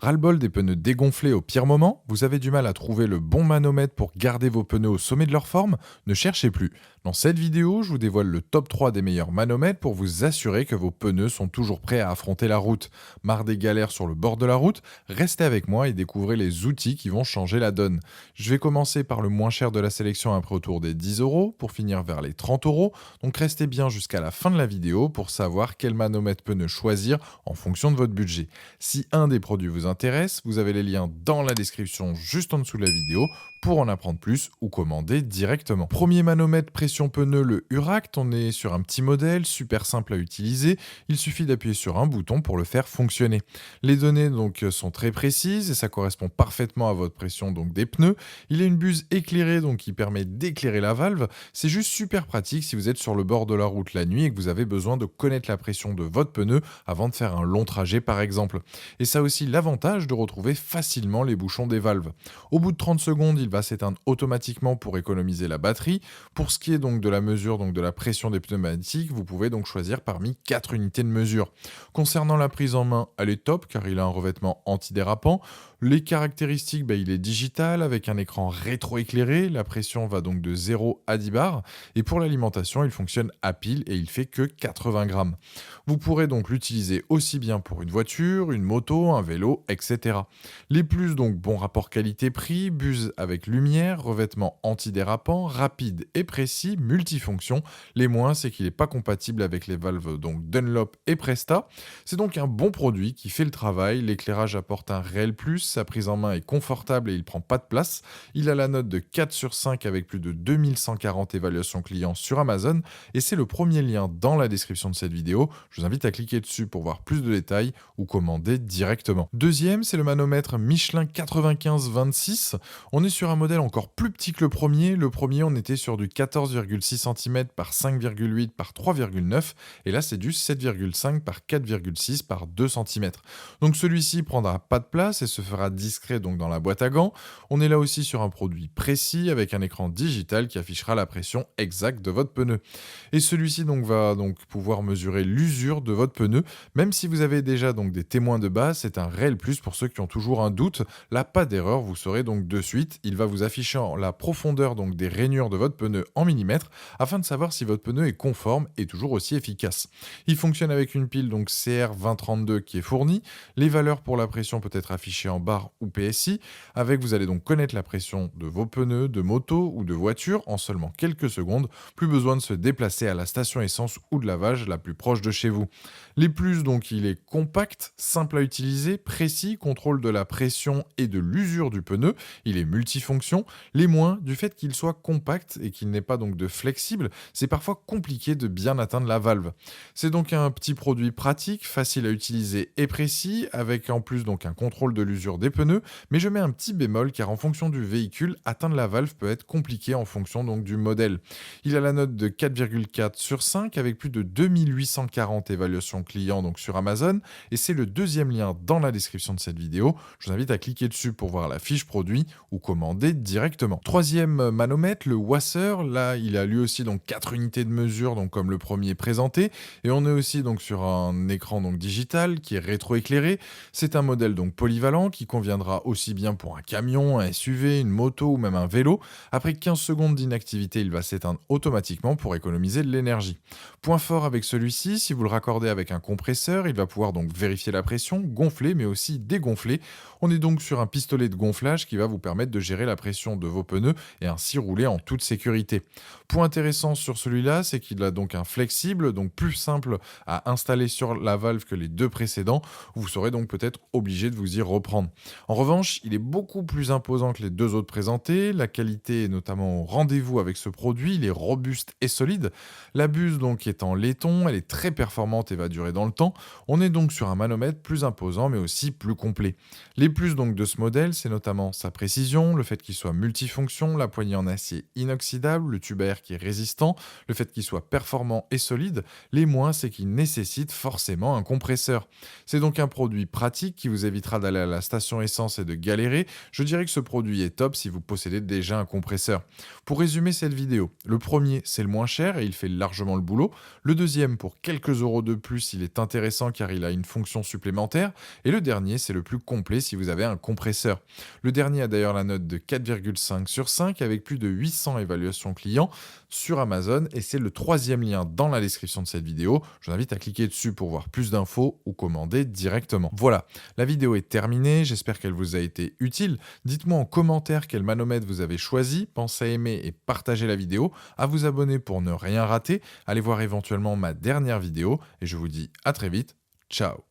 Ras-le-bol des pneus dégonflés au pire moment? Vous avez du mal à trouver le bon manomètre pour garder vos pneus au sommet de leur forme? Ne cherchez plus. Dans cette vidéo, je vous dévoile le top 3 des meilleurs manomètres pour vous assurer que vos pneus sont toujours prêts à affronter la route. Marre des galères sur le bord de la route? Restez avec moi et découvrez les outils qui vont changer la donne. Je vais commencer par le moins cher de la sélection, un prix autour des 10 euros, pour finir vers les 30 euros. Donc restez bien jusqu'à la fin de la vidéo pour savoir quel manomètre pneu choisir en fonction de votre budget. Si un des produits vous intéresse, vous avez les liens dans la description juste en dessous de la vidéo pour en apprendre plus ou commander directement. Premier manomètre pression pneu, le Uract. On est sur un petit modèle super simple à utiliser. Il suffit d'appuyer sur un bouton pour le faire fonctionner. Les données donc sont très précises et ça correspond parfaitement à votre pression donc des pneus. Il a une buse éclairée donc qui permet d'éclairer la valve. C'est juste super pratique si vous êtes sur le bord de la route la nuit et que vous avez besoin de connaître la pression de votre pneu avant de faire un long trajet par exemple. Et ça a aussi l'avantage de retrouver facilement les bouchons des valves. Au bout de 30 secondes, il va s'éteindre automatiquement pour économiser la batterie. Pour ce qui est donc de la mesure donc de la pression des pneumatiques, vous pouvez donc choisir parmi 4 unités de mesure. Concernant la prise en main, elle est top car il a un revêtement antidérapant. Les caractéristiques, il est digital avec un écran rétroéclairé. La pression va donc de 0 à 10 bars. Et pour l'alimentation, il fonctionne à pile et il fait que 80 grammes. Vous pourrez donc l'utiliser aussi bien pour une voiture, une moto, un vélo, etc. Les plus donc bon rapport qualité-prix, buse avec lumière, revêtement antidérapant, rapide et précis, multifonction. Les moins, c'est qu'il n'est pas compatible avec les valves donc Dunlop et Presta. C'est donc un bon produit qui fait le travail. L'éclairage apporte un réel plus, sa prise en main est confortable et il prend pas de place. Il a la note de 4 sur 5 avec plus de 2140 évaluations clients sur Amazon et c'est le premier lien dans la description de cette vidéo. Je vous invite à cliquer dessus pour voir plus de détails ou commander directement. Deuxième, c'est le manomètre Michelin 9526. On est sur un modèle encore plus petit que le premier. Le premier, on était sur du 14,6 cm par 5,8 par 3,9 et là, c'est du 7,5 par 4,6 par 2 cm. Donc celui-ci prendra pas de place et se fera discret donc dans la boîte à gants. On est là aussi sur un produit précis avec un écran digital qui affichera la pression exacte de votre pneu. Et celui-ci donc va donc pouvoir mesurer l'usure de votre pneu. Même si vous avez déjà donc des témoins de base, c'est un réel plus pour ceux qui ont toujours un doute. Là, pas d'erreur, vous saurez donc de suite. Il va vous afficher la profondeur donc des rainures de votre pneu en millimètres afin de savoir si votre pneu est conforme et toujours aussi efficace. Il fonctionne avec une pile donc CR2032 qui est fournie. Les valeurs pour la pression peut être affichées en barre ou PSI. Avec, vous allez donc connaître la pression de vos pneus de moto ou de voiture en seulement quelques secondes. Plus besoin de se déplacer à la station essence ou de lavage la plus proche de chez vous. Les plus, donc, il est compact, simple à utiliser, précis, contrôle de la pression et de l'usure du pneu. Il est multifonction. Les moins, du fait qu'il soit compact et qu'il n'ait pas donc de flexible, c'est parfois compliqué de bien atteindre la valve. C'est donc un petit produit pratique, facile à utiliser et précis, avec en plus donc un contrôle de l'usure des pneus. Mais je mets un petit bémol car en fonction du véhicule, atteindre la valve peut être compliqué en fonction donc du modèle. Il a la note de 4,4 sur 5 avec plus de 2840 évaluations clients donc sur Amazon et c'est le deuxième lien dans la description de cette vidéo. Je vous invite à cliquer dessus pour voir la fiche produit ou commander directement. Troisième manomètre, le Wasser. Là, il a lui aussi donc 4 unités de mesure donc comme le premier présenté et on est aussi donc sur un écran donc digital qui est rétroéclairé. C'est un modèle donc polyvalent qui conviendra aussi bien pour un camion, un SUV, une moto ou même un vélo. Après 15 secondes d'inactivité, il va s'éteindre automatiquement pour économiser de l'énergie. Point fort avec celui-ci, si vous le raccordez avec un compresseur, il va pouvoir donc vérifier la pression, gonfler mais aussi dégonfler. On est donc sur un pistolet de gonflage qui va vous permettre de gérer la pression de vos pneus et ainsi rouler en toute sécurité. Point intéressant sur celui-là, c'est qu'il a donc un flexible, donc plus simple à installer sur la valve que les deux précédents. Vous serez donc peut-être obligé de vous y reprendre. En revanche, il est beaucoup plus imposant que les deux autres présentés. La qualité est notamment au rendez-vous avec ce produit. Il est robuste et solide. La buse donc est en laiton. Elle est très performante et va durer dans le temps. On est donc sur un manomètre plus imposant mais aussi plus complet. Les plus donc de ce modèle, c'est notamment sa précision, le fait fait qu'il soit multifonction, la poignée en acier inoxydable, le tube à air qui est résistant, le fait qu'il soit performant et solide. Les moins, c'est qu'il nécessite forcément un compresseur. C'est donc un produit pratique qui vous évitera d'aller à la station essence et de galérer. Je dirais que ce produit est top si vous possédez déjà un compresseur. Pour résumer cette vidéo, le premier, c'est le moins cher et il fait largement le boulot. Le deuxième, pour quelques euros de plus, il est intéressant car il a une fonction supplémentaire. Et le dernier, c'est le plus complet si vous avez un compresseur. Le dernier a d'ailleurs la note de 4,5 sur 5 avec plus de 800 évaluations clients sur Amazon et c'est le troisième lien dans la description de cette vidéo. Je vous invite à cliquer dessus pour voir plus d'infos ou commander directement. Voilà, la vidéo est terminée, j'espère qu'elle vous a été utile. Dites-moi en commentaire quel manomètre vous avez choisi, pensez à aimer et partager la vidéo, à vous abonner pour ne rien rater, allez voir éventuellement ma dernière vidéo et je vous dis à très vite, ciao.